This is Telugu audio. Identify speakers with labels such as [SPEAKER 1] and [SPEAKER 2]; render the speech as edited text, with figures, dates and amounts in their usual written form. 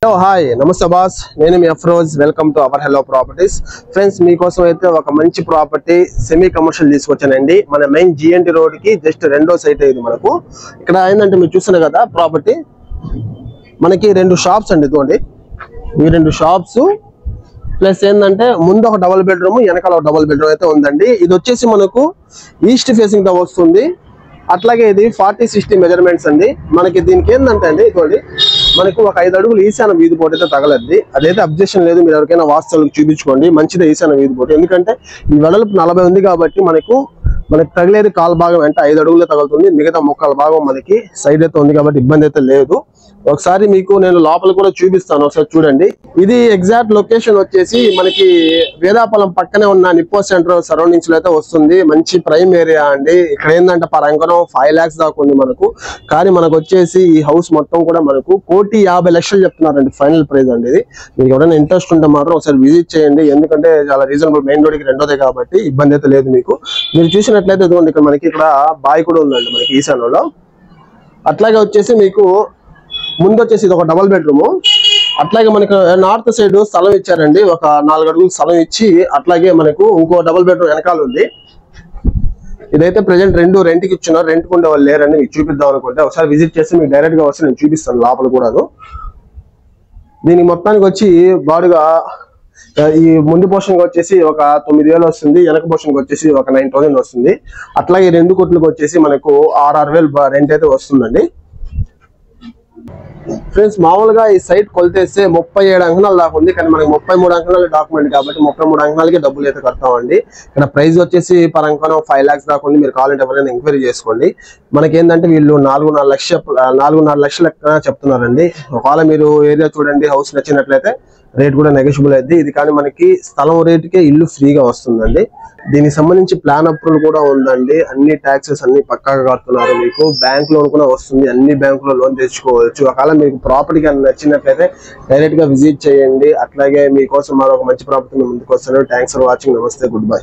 [SPEAKER 1] హలో హాయ్ నమస్తే బాస్, నేను మీ Afroz. Welcome to our hello properties. Friends, మీకోసం అయితే ఒక మంచి ప్రాపర్టీ సెమీ కమర్షియల్ తీసుకొచ్చానండి. మన మెయిన్ జిఎన్టీ రోడ్ కి జస్ట్ రెండో సైట్ ఇది మనకు. ఇక్కడ ఏంటంటే మీరు చూస్తున్నారు కదా ప్రాపర్టీ, మనకి రెండు షాప్స్ అండి. ఇదిగోండి, ఈ రెండు షాప్స్ ప్లస్ ఏంటంటే ముందు ఒక డబుల్ బెడ్రూమ్, వెనకాల ఒక డబుల్ బెడ్రూమ్ అయితే ఉందండి. ఇది వచ్చేసి మనకు ఈస్ట్ ఫేసింగ్ తో వస్తుంది. అట్లాగే ఇది 40-60 మెజర్మెంట్స్ అండి. మనకి దీనికి ఏంటంటే అండి, ఇదిగోండి మనకు ఒక 5 అడుగులు ఈశాన వీధి పోటీ అయితే తగలద్ది. అదైతే అబ్జెక్షన్ లేదు, మీరు ఎవరికైనా వాస్తవాలకు చూపించుకోండి. మంచిదే ఈశాన వీధి పోటీ, ఎందుకంటే ఈ వెడల్పు 40 ఉంది కాబట్టి మనకు తగిలేది కాలు భాగం అంటే 5 అడుగులే తగులుతుంది. మిగతా ముక్కాల భాగం మనకి సైడ్ అయితే ఉంది కాబట్టి ఇబ్బంది అయితే లేదు. ఒకసారి మీకు నేను లోపల కూడా చూపిస్తాను, ఒకసారి చూడండి. ఇది ఎగ్జాక్ట్ లొకేషన్ వచ్చేసి మనకి వేదాపాలెం పక్కనే ఉన్న నిప్పో సెంటర్ సరౌండింగ్స్ లో అయితే వస్తుంది. మంచి ప్రైమ్ ఏరియా అండి. ఇక్కడ ఏంటంటే పర్ అంకణం 5 lakhs దాకా ఉంది మనకు. కానీ మనకు వచ్చేసి ఈ హౌస్ మొత్తం కూడా మనకు 1,50,00,000 చెప్తున్నారండి ఫైనల్ ప్రైస్ అండి. ఇది మీకు ఎవరైనా ఇంట్రెస్ట్ ఉంటే మాత్రం ఒకసారి విజిట్ చేయండి, ఎందుకంటే చాలా రీజనబుల్, మెయిన్ రోడ్ కి రెండోదే కాబట్టి ఇబ్బంది అయితే లేదు మీకు. మీరు చూసినట్లయితే ఇదిగోండి, ఇక్కడ మనకి ఇక్కడ బాయ్ కూడా ఉందండి మనకి ఈశాన్యంలో. అట్లాగే వచ్చేసి మీకు ముందు వచ్చేసి ఇది ఒక డబుల్ బెడ్రూమ్. అట్లాగే మనకు నార్త్ సైడ్ స్థలం ఇచ్చారండి, ఒక 4 అడుగులు స్థలం ఇచ్చి. అట్లాగే మనకు ఇంకో డబుల్ బెడ్రూమ్ వెనకాల ఉంది. ఇదైతే ప్రెజెంట్ రెంట్కి ఇచ్చున్నారు. రెంట్కి ఉండే వాళ్ళు లేరండి, మీకు చూపిద్దాం అనుకుంటే ఒకసారి విజిట్ చేసి మీకు డైరెక్ట్ గా వస్తే నేను చూపిస్తాను లోపల కూడాను. దీనికి మొత్తానికి వచ్చి బాడుగా ఈ ముందు పోర్షన్ వచ్చేసి ఒక 9,000 వస్తుంది, వెనక పోర్షన్ వచ్చేసి ఒక 9,000 వస్తుంది. అట్లాగే 2 కోట్లకు వచ్చేసి మనకు 6,000 రెంట్ అయితే వస్తుందండి. ఫ్రెండ్స్, మామూలుగా ఈ సైట్ కొలితేస్తే 37 అంకణాలు దాకా ఉంది, కానీ మనకి 33 అంకణాలు డాక్యుమెంట్ కాబట్టి 33 అంకణాలకి డబ్బులు అయితే కడతామండి. ఇక్కడ ప్రైస్ వచ్చేసి పర్ అంకణం 5 lakhs దాకా ఉంది. మీరు కావాలంటే ఎవరైనా ఎంక్వైరీ చేసుకోండి. మనకి ఏంటంటే వీళ్ళు 4.5 లక్షలు చెప్తున్నారండి. ఒకవేళ మీరు ఏరియా చూడండి, హౌస్ నచ్చినట్లయితే రేట్ కూడా నెగోషియబుల్ అయింది. ఇది కానీ మనకి స్థలం రేటుకే ఇల్లు ఫ్రీగా వస్తుందండి. దీనికి సంబంధించి ప్లాన్ అప్రూవల్ కూడా ఉందండి. అన్ని ట్యాక్సెస్ అన్ని పక్కాగా కడుతున్నారు. మీకు బ్యాంక్ లోన్ కూడా వస్తుంది, అన్ని బ్యాంకులో లోన్ తెచ్చుకోవచ్చు. ఒకవేళ మీకు ప్రాపర్టీ కానీ నచ్చినట్లయితే డైరెక్ట్ గా విజిట్ చేయండి. అట్లాగే మీకోసం మరొక మంచి ప్రాపర్టీ ముందుకు వస్తాను. Thanks for watching. నమస్తే, గుడ్ బై.